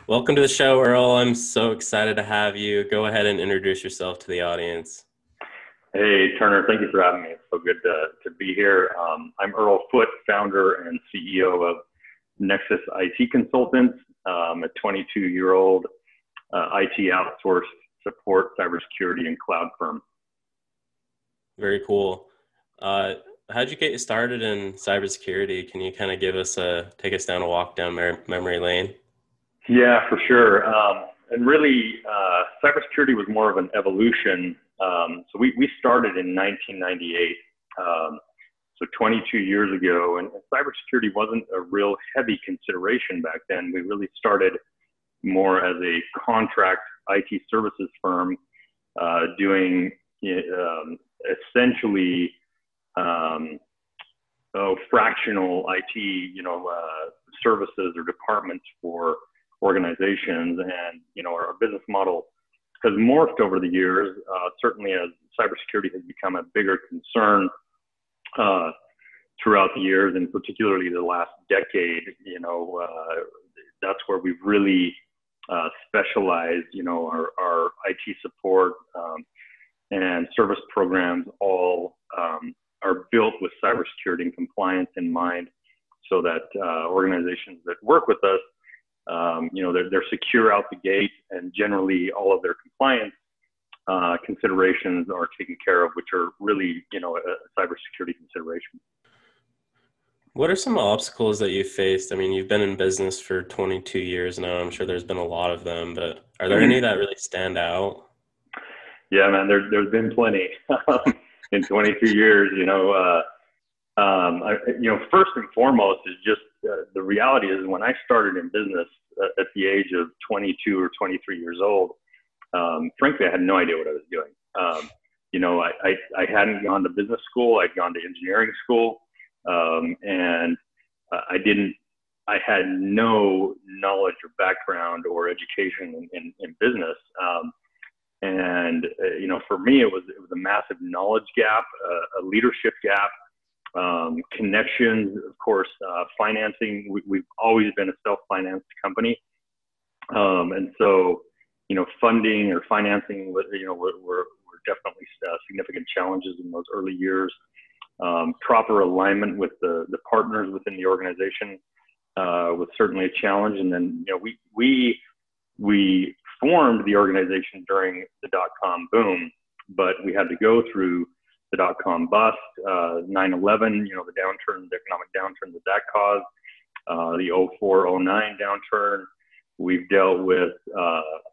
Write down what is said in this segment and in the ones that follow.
Welcome to the show, Earl. I'm so excited to have you. Go ahead and introduce yourself to the audience. Hey, Turner, thank you for having me. It's so good to be here. I'm Earl Foote, founder and CEO of Nexus IT Consultants, a 22-year-old IT outsourced support, cybersecurity, and cloud firm. Very cool. How'd you get started in cybersecurity? Can you kind of take us down a walk down memory lane? Yeah, for sure. And really, cybersecurity was more of an evolution. So we started in 1998, so 22 years ago, and cybersecurity wasn't a real heavy consideration back then. We really started more as a contract IT services firm, doing essentially fractional IT, services or departments for organizations. And our business model has morphed over the years, certainly as cybersecurity has become a bigger concern throughout the years, and particularly the last decade. That's where we've really specialized. Our IT support and service programs all are built with cybersecurity and compliance in mind, so that organizations that work with us, they're secure out the gate, and generally all of their compliance considerations are taken care of, which are really, a cybersecurity consideration. What are some obstacles that you faced? I mean, you've been in business for 22 years now. I'm sure there's been a lot of them, but are there any that really stand out? Yeah, man, there's been plenty in 22 years. First and foremost is just the reality is when I started in business at the age of 22 or 23 years old, frankly, I had no idea what I was doing. I hadn't gone to business school. I'd gone to engineering school, and I had no knowledge or background or education in business. For me, it was a massive knowledge gap, a leadership gap, connections, of course, financing. We've always been a self-financed company. And so, funding or financing, were definitely significant challenges in those early years. Proper alignment with the partners within the organization was certainly a challenge. And then, we formed the organization during the dot-com boom, but we had to go through the dot-com bust, 9/11, the downturn, the economic downturn that caused, the 04, 09 downturn. We've dealt with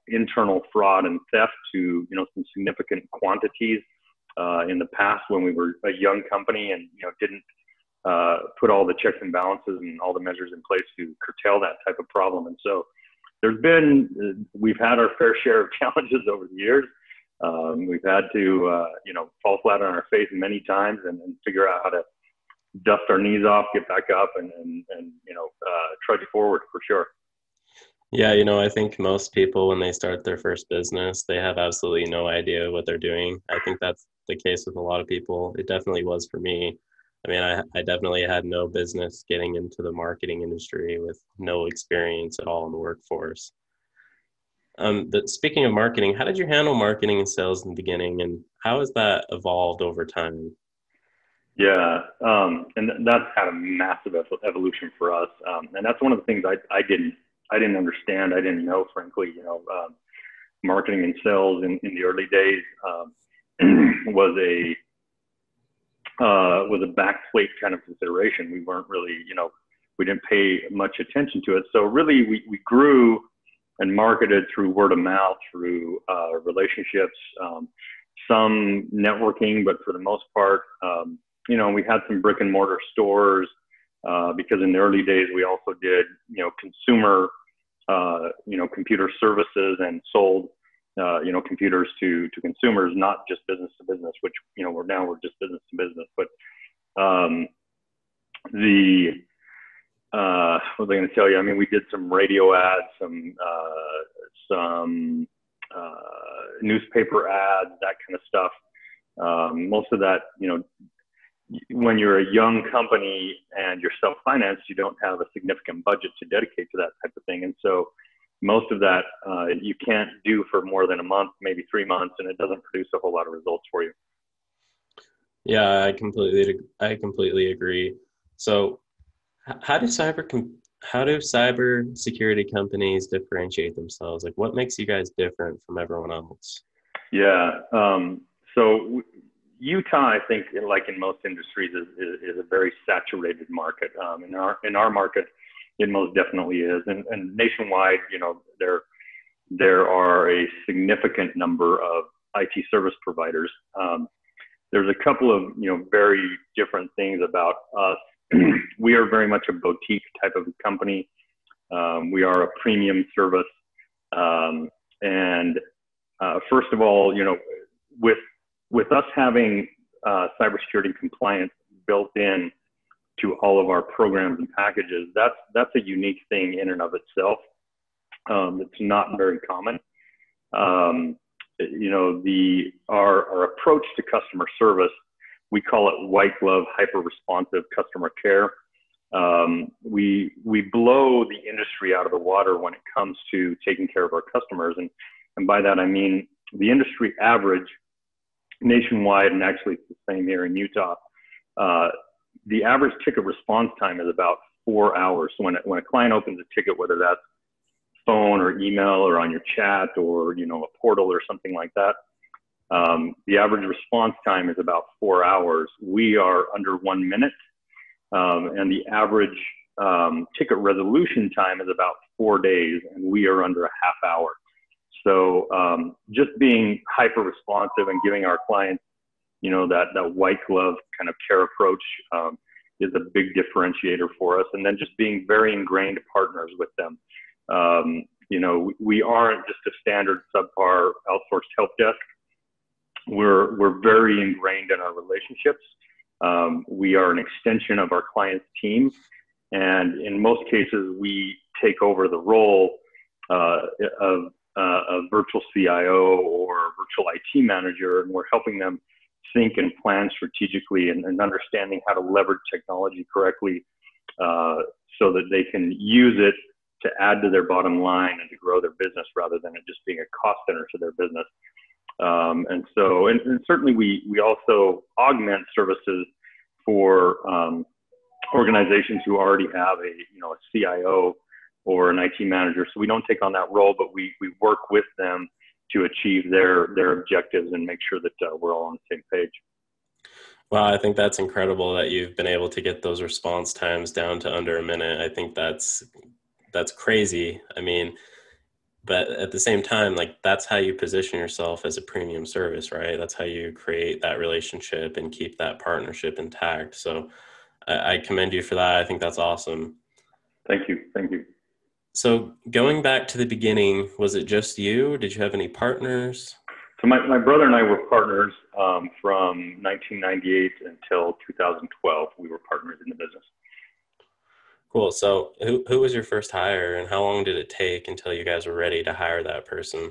internal fraud and theft to, some significant quantities in the past when we were a young company and, didn't put all the checks and balances and all the measures in place to curtail that type of problem. And so we've had our fair share of challenges over the years. We've had to, fall flat on our face many times and figure out how to dust our knees off, get back up, and trudge forward for sure. Yeah, I think most people, when they start their first business, they have absolutely no idea what they're doing. I think that's the case with a lot of people. It definitely was for me. I mean, I definitely had no business getting into the marketing industry with no experience at all in the workforce. But speaking of marketing, how did you handle marketing and sales in the beginning, and how has that evolved over time? Yeah, and that's had a massive evolution for us, and that's one of the things I didn't understand. I didn't know, frankly. Marketing and sales in the early days was a backplate kind of consideration. We weren't really, we didn't pay much attention to it. So really, we grew and marketed through word of mouth, through relationships, some networking, but for the most part, we had some brick and mortar stores because in the early days we also did, consumer, computer services and sold, computers to consumers, not just business to business, which, we're just business to business. But what was I going to tell you? I mean, we did some radio ads, some newspaper ads, that kind of stuff. Most of that, when you're a young company and you're self-financed, you don't have a significant budget to dedicate to that type of thing. And so most of that you can't do for more than a month, maybe 3 months, and it doesn't produce a whole lot of results for you. Yeah, I completely agree. So, how do how do cyber security companies differentiate themselves? Like, what makes you guys different from everyone else? Yeah. So Utah, I think, like in most industries, is a very saturated market. In our market, it most definitely is, and nationwide, there are a significant number of IT service providers. There's a couple of very different things about us. We are very much a boutique type of company. We are a premium service, and first of all, with us having cybersecurity compliance built in to all of our programs and packages, that's a unique thing in and of itself. It's not very common. Our approach to customer service, we call it white glove, hyper responsive customer care. We blow the industry out of the water when it comes to taking care of our customers, and by that I mean the industry average nationwide, and actually it's the same here in Utah. The average ticket response time is about 4 hours. So when a client opens a ticket, whether that's phone or email or on your chat or a portal or something like that, the average response time is about 4 hours. We are under 1 minute, and the average ticket resolution time is about 4 days, and we are under a half hour. So just being hyper responsive and giving our clients that white glove kind of care approach is a big differentiator for us. And then just being very ingrained partners with them. We aren't just a standard subpar outsourced help desk. We're very ingrained in our relationships. We are an extension of our client's team, and in most cases, we take over the role of a virtual CIO or virtual IT manager, and we're helping them think and plan strategically and understanding how to leverage technology correctly so that they can use it to add to their bottom line and to grow their business rather than it just being a cost center to their business. And certainly we also augment services for organizations who already have a CIO or an IT manager. So we don't take on that role, but we work with them to achieve their objectives and make sure that we're all on the same page. Well, I think that's incredible that you've been able to get those response times down to under a minute. I think that's crazy. I mean, but at the same time, like, that's how you position yourself as a premium service, right? That's how you create that relationship and keep that partnership intact. So I commend you for that. I think that's awesome. Thank you. Thank you. So going back to the beginning, was it just you? Did you have any partners? So my brother and I were partners from 1998 until 2012. We were partners in the business. Cool. So who was your first hire, and how long did it take until you guys were ready to hire that person?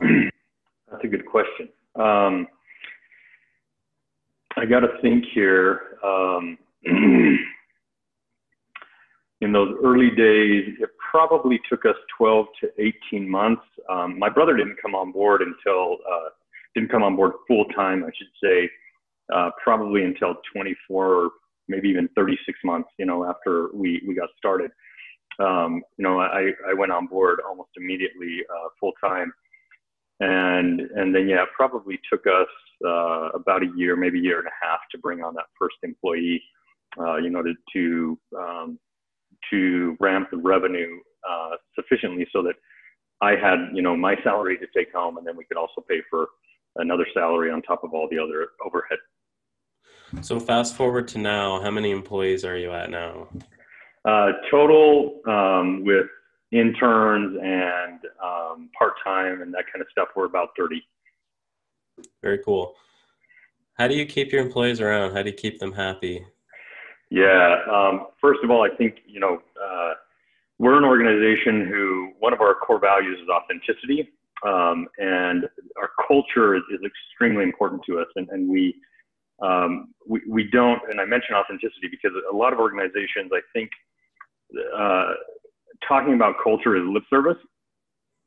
That's a good question. I got to think here. In those early days, it probably took us 12 to 18 months. My brother didn't come on board full time, I should say, probably until 24 or maybe even 36 months, after we got started. I went on board almost immediately full time. And then, yeah, it probably took us about a year, maybe a year and a half to bring on that first employee, to ramp the revenue sufficiently so that I had, my salary to take home, and then we could also pay for another salary on top of all the other overhead. So fast forward to now, how many employees are you at now? Total, with interns and part-time and that kind of stuff, we're about 30. Very cool. How do you keep your employees around? How do you keep them happy? Yeah. First of all, I think, we're an organization who, one of our core values is authenticity. And our culture is extremely important to us. And we don't, and I mention authenticity because a lot of organizations, I think, talking about culture is lip service.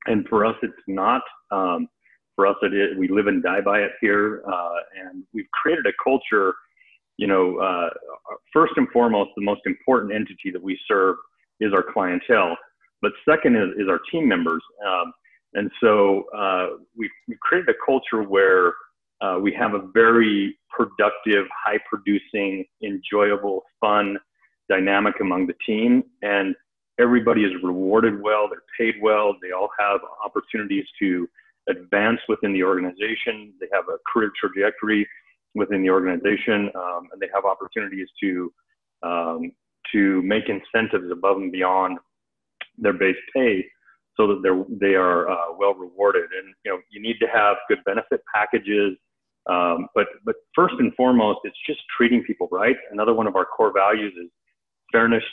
And for us, it's not. For us, it is. We live and die by it here, and we've created a culture. First and foremost, the most important entity that we serve is our clientele, but second is our team members. And so we've created a culture where we have a very productive, high-producing, enjoyable, fun dynamic among the team, and everybody is rewarded well. They're paid well. They all have opportunities to advance within the organization. They have a career trajectory within the organization, and they have opportunities to make incentives above and beyond their base pay, so that they are well rewarded. And you need to have good benefit packages, but first and foremost, it's just treating people right. Another one of our core values is fairness,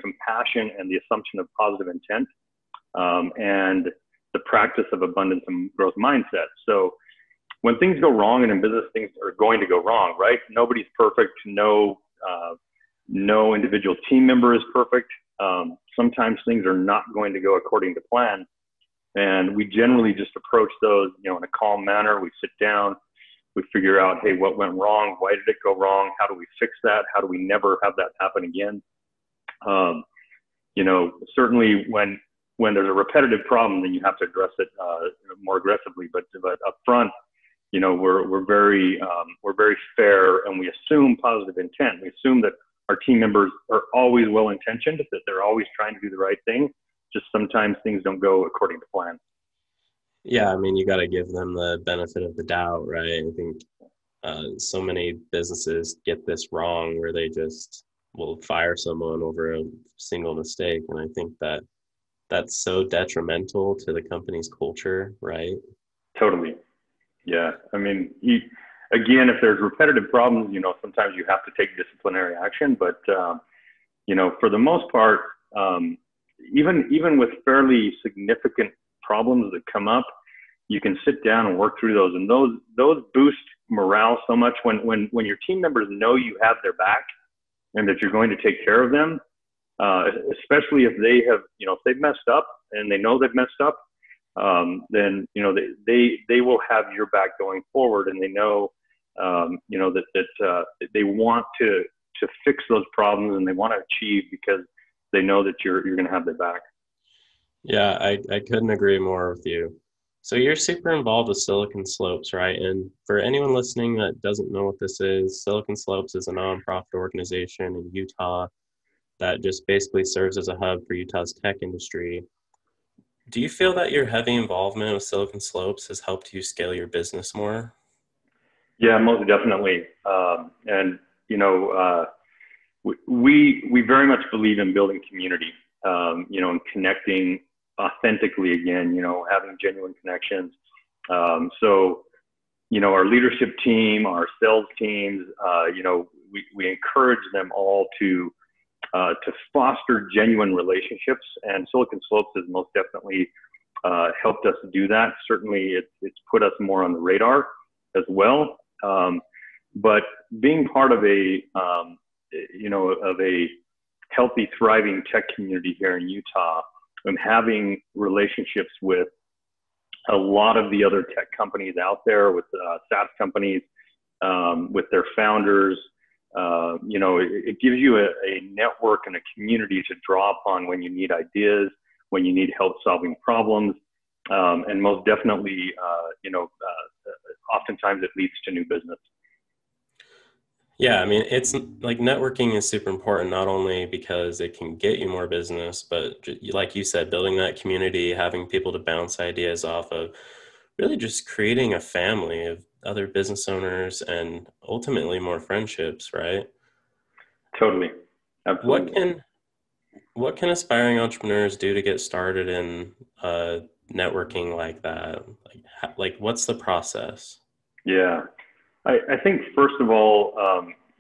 compassion, and the assumption of positive intent, and the practice of abundance and growth mindset. So when things go wrong, and in business things are going to go wrong, right? Nobody's perfect. No individual team member is perfect. Sometimes things are not going to go according to plan, and we generally just approach those, in a calm manner. We sit down, we figure out, hey, what went wrong? Why did it go wrong? How do we fix that? How do we never have that happen again? Certainly when there's a repetitive problem, then you have to address it more aggressively. But up front, we're very fair, and we assume positive intent. We assume that our team members are always well-intentioned, that they're always trying to do the right thing. Just sometimes things don't go according to plan. Yeah, I mean, you got to give them the benefit of the doubt, right? I think so many businesses get this wrong, where they just will fire someone over a single mistake. And I think that's so detrimental to the company's culture, right? Totally. Yeah. I mean, again, if there's repetitive problems, sometimes you have to take disciplinary action. But, for the most part, even with fairly significant problems that come up, you can sit down and work through those. And those boost morale so much when your team members know you have their back and that you're going to take care of them, especially if they've messed up and they know they've messed up. Then they will have your back going forward, and they know that they want to fix those problems, and they want to achieve, because they know that you're going to have their back. Yeah, I couldn't agree more with you. So you're super involved with Silicon Slopes, right? And for anyone listening that doesn't know what this is, Silicon Slopes is a nonprofit organization in Utah that just basically serves as a hub for Utah's tech industry. Do you feel that your heavy involvement with Silicon Slopes has helped you scale your business more? Yeah, most definitely. And we very much believe in building community, and connecting authentically again, having genuine connections. So, our leadership team, our sales teams, we encourage them all to foster genuine relationships, and Silicon Slopes has most definitely helped us do that. Certainly, it's put us more on the radar as well. But being part of a healthy, thriving tech community here in Utah, and having relationships with a lot of the other tech companies out there, with SaaS companies, with their founders, it gives you a network and a community to draw upon when you need ideas, when you need help solving problems, and most definitely, oftentimes it leads to new business. Yeah, I mean, it's like networking is super important, not only because it can get you more business, but like you said, building that community, having people to bounce ideas off of, really just creating a family of other business owners and ultimately more friendships, right? Totally. What Absolutely. can what can aspiring entrepreneurs do to get started in networking like that? Like what's the process? Yeah. I think first of all,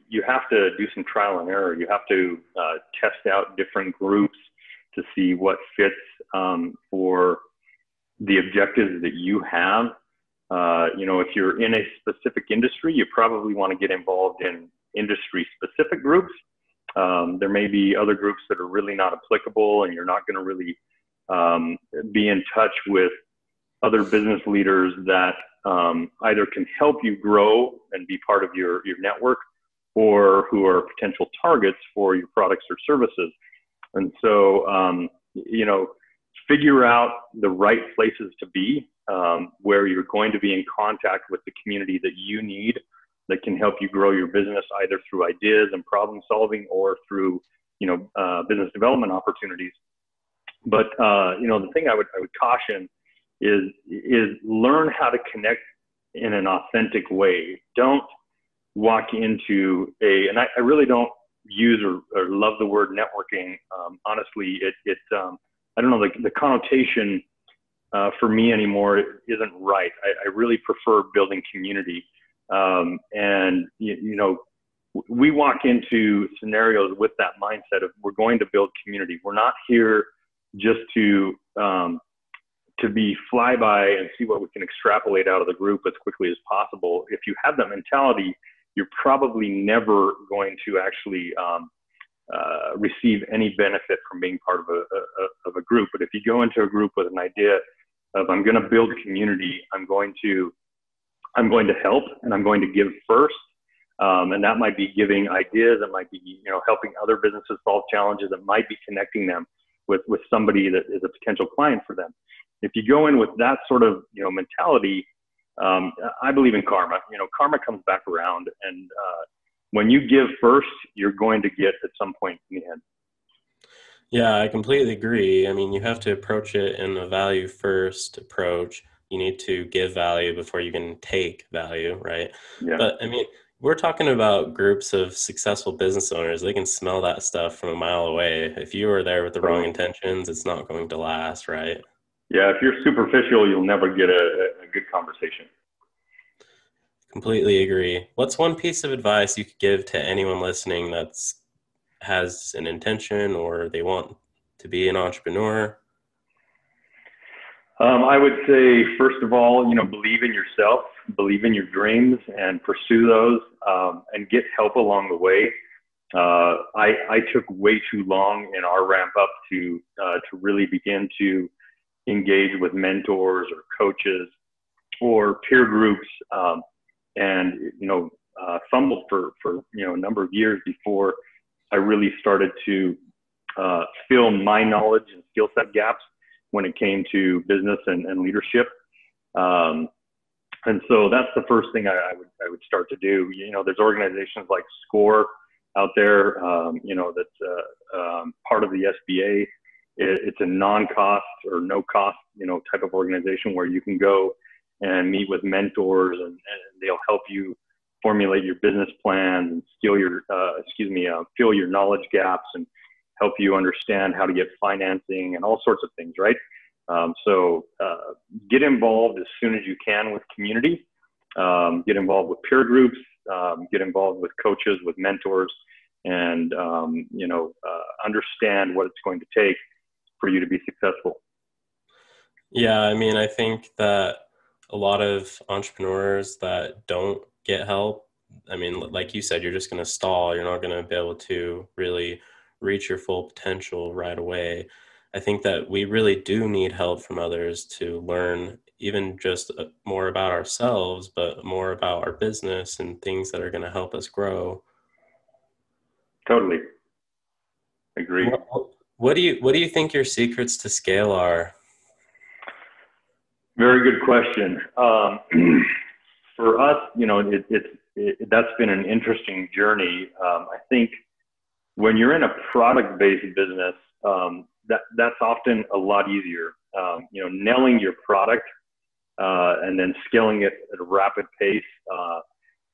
you have to do some trial and error. You have to test out different groups to see what fits for the objectives that you have. If you're in a specific industry, you probably want to get involved in industry specific groups. There may be other groups that are really not applicable, and you're not going to really be in touch with other business leaders that either can help you grow and be part of your network, or who are potential targets for your products or services. And so, figure out the right places to be, where you're going to be in contact with the community that you need, that can help you grow your business, either through ideas and problem solving, or through, business development opportunities. But, the thing I would caution is learn how to connect in an authentic way. Don't walk into and I really don't use or love the word networking. Honestly, I don't know, the connotation for me anymore isn't right. I really prefer building community. And, we walk into scenarios with that mindset of, we're going to build community. We're not here just to be flyby and see what we can extrapolate out of the group as quickly as possible. If you have that mentality, you're probably never going to actually receive any benefit from being part of a group. But if you go into a group with an idea of, I'm going to build community, I'm going to help, and I'm going to give first. And that might be giving ideas. It might be, helping other businesses solve challenges. It might be connecting them with somebody that is a potential client for them. If you go in with that sort of, mentality, I believe in karma. Karma comes back around, and when you give first, you're going to get at some point in the end. Yeah, I completely agree. I mean, you have to approach it in a value first approach. You need to give value before you can take value, right? Yeah. But I mean, we're talking about groups of successful business owners. They can smell that stuff from a mile away. If you are there with the wrong intentions, it's not going to last, right? Yeah, if you're superficial, you'll never get a good conversation. Completely agree. What's one piece of advice you could give to anyone listening has an intention, or they want to be an entrepreneur? I would say, first of all, believe in yourself, believe in your dreams, and pursue those, and get help along the way. I took way too long in our ramp up to really begin to engage with mentors or coaches or peer groups, and fumbled for a number of years before I really started to fill my knowledge and skill set gaps when it came to business and leadership. And so that's the first thing I would start to do. There's organizations like SCORE out there, that's part of the SBA. It's a non-cost or no-cost, type of organization where you can go and meet with mentors, and they'll help you formulate your business plans and fill your knowledge gaps, and help you understand how to get financing and all sorts of things, right? So get involved as soon as you can with community, get involved with peer groups, get involved with coaches, with mentors, and, understand what it's going to take for you to be successful. Yeah, I mean, I think that a lot of entrepreneurs that don't get help, I mean, like you said, you're just going to stall. You're not going to be able to really reach your full potential right away. I think that we really do need help from others to learn even just more about ourselves, but more about our business and things that are going to help us grow. Totally. Agree. What do you think your secrets to scale are? Very good question. For us, that's been an interesting journey. I think when you're in a product-based business, that's often a lot easier. Nailing your product and then scaling it at a rapid pace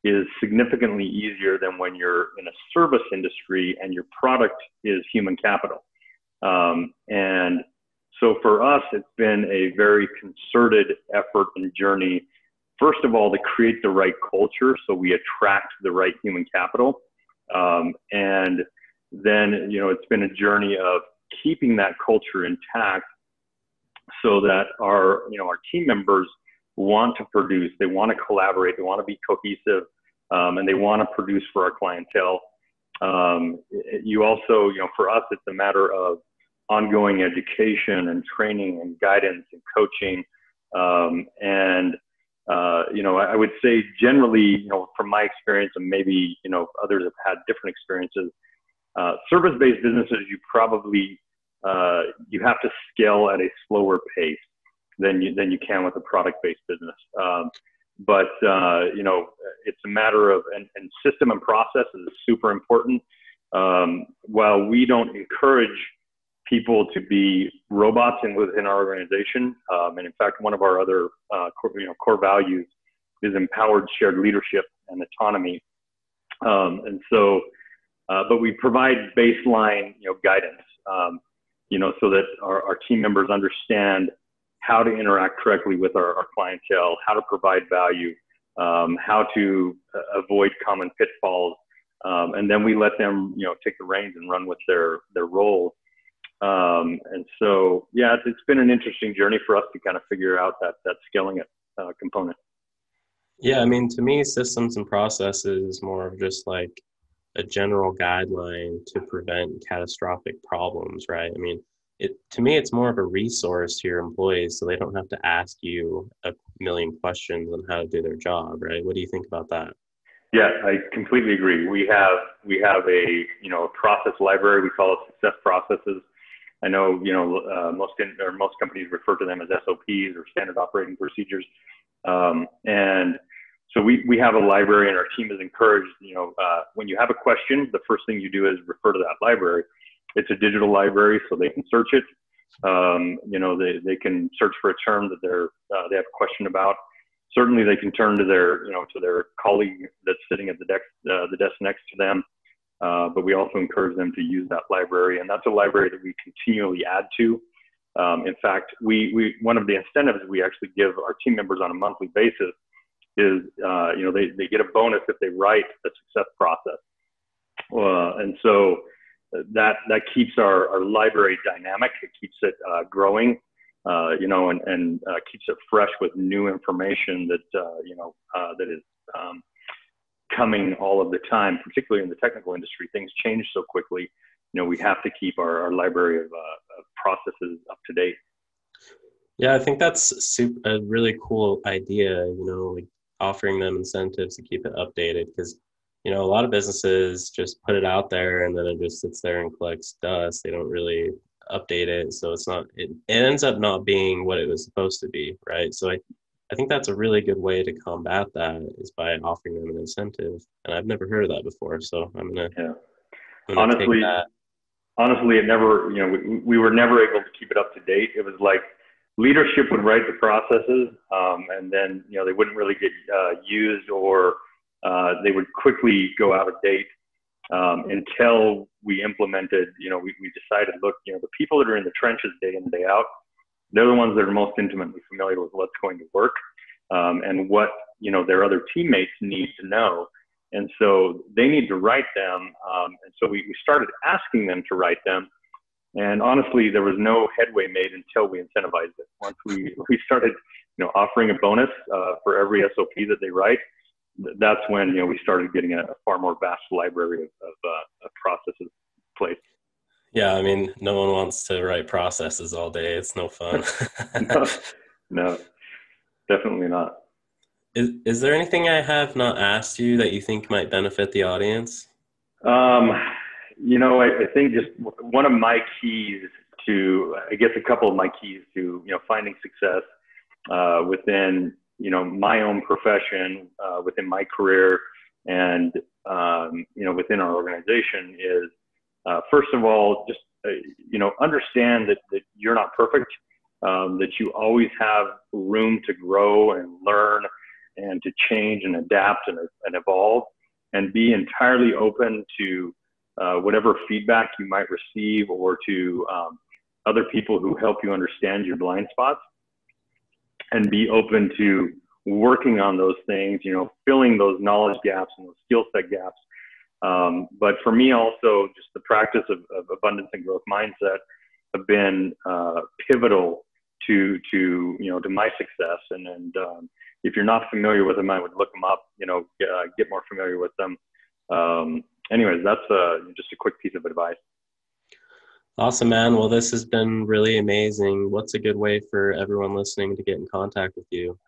is significantly easier than when you're in a service industry and your product is human capital. And so for us, it's been a very concerted effort and journey, first of all, to create the right culture so we attract the right human capital. And then, it's been a journey of keeping that culture intact so that our team members want to produce, they want to collaborate, they want to be cohesive, and they want to produce for our clientele. You also, for us, it's a matter of ongoing education and training and guidance and coaching. I would say generally, from my experience, and maybe, others have had different experiences, service-based businesses, you have to scale at a slower pace than you can with a product-based business. It's a matter of, and system and process is super important. While we don't encourage people to be robots within our organization, and in fact, one of our other core values is empowered shared leadership and autonomy. But we provide baseline, guidance, so that our team members understand how to interact correctly with our clientele, how to provide value, how to avoid common pitfalls. And then we let them, take the reins and run with their role. It's been an interesting journey for us to kind of figure out that scaling it component. Yeah, I mean, to me, systems and processes is more of just like a general guideline to prevent catastrophic problems, right? I mean, to me, it's more of a resource to your employees so they don't have to ask you a million questions on how to do their job, right? What do you think about that? Yeah, I completely agree. We have a process library. We call it success processes. I know most companies refer to them as SOPs or standard operating procedures. And so we have a library, and our team is encouraged. When you have a question, the first thing you do is refer to that library. It's a digital library, so they can search it. They can search for a term that they have a question about. Certainly, they can turn to their colleague that's sitting at the desk next to them. But we also encourage them to use that library, and that's a library that we continually add to. In fact, one of the incentives we actually give our team members on a monthly basis is, they get a bonus if they write the success process. And so that keeps our library dynamic. It keeps it growing, and keeps it fresh with new information that is coming all of the time, particularly in the technical industry. Things change so quickly. We have to keep our library of processes up to date. Yeah, I think that's a really cool idea, like offering them incentives to keep it updated, because, a lot of businesses just put it out there and then it just sits there and collects dust. They don't really update it. So it ends up not being what it was supposed to be, right? So I think that's a really good way to combat that, is by offering them an incentive. And I've never heard of that before. So I'm going to honestly take that. Honestly, it never, we were never able to keep it up to date. It was like leadership would write the processes, and then, they wouldn't really get used, or they would quickly go out of date until we implemented, we decided, look, the people that are in the trenches day in and day out, they're the ones that are most intimately familiar with what's going to work, and what, their other teammates need to know. And so they need to write them. And so we started asking them to write them. And honestly, there was no headway made until we incentivized it. Once we started, offering a bonus for every SOP that they write, that's when, we started getting a far more vast library of processes in place. Yeah, I mean, no one wants to write processes all day. It's no fun. No, definitely not. Is there anything I have not asked you that you think might benefit the audience? I think just one of my keys to, I guess a couple of my keys to, finding success within, my own profession, within my career, and, within our organization is, first of all, just, understand that you're not perfect, that you always have room to grow and learn and to change and adapt and evolve, and be entirely open to whatever feedback you might receive, or to other people who help you understand your blind spots, and be open to working on those things, filling those knowledge gaps and those skill set gaps. But for me also, just the practice of abundance and growth mindset have been pivotal to my success. And if you're not familiar with them, I would look them up, get more familiar with them. Anyways, that's just a quick piece of advice. Awesome, man. Well, this has been really amazing. What's a good way for everyone listening to get in contact with you?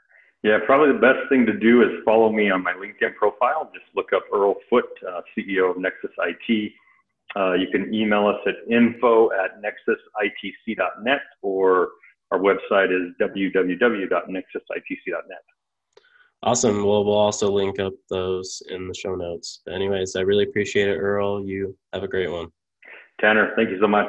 Yeah, probably the best thing to do is follow me on my LinkedIn profile. Just look up Earl Foote, CEO of Nexus IT. You can email us at info@nexusitc.net, or our website is www.nexusitc.net. Awesome. Well, we'll also link up those in the show notes. But anyways, I really appreciate it, Earl. You have a great one. Tanner, thank you so much.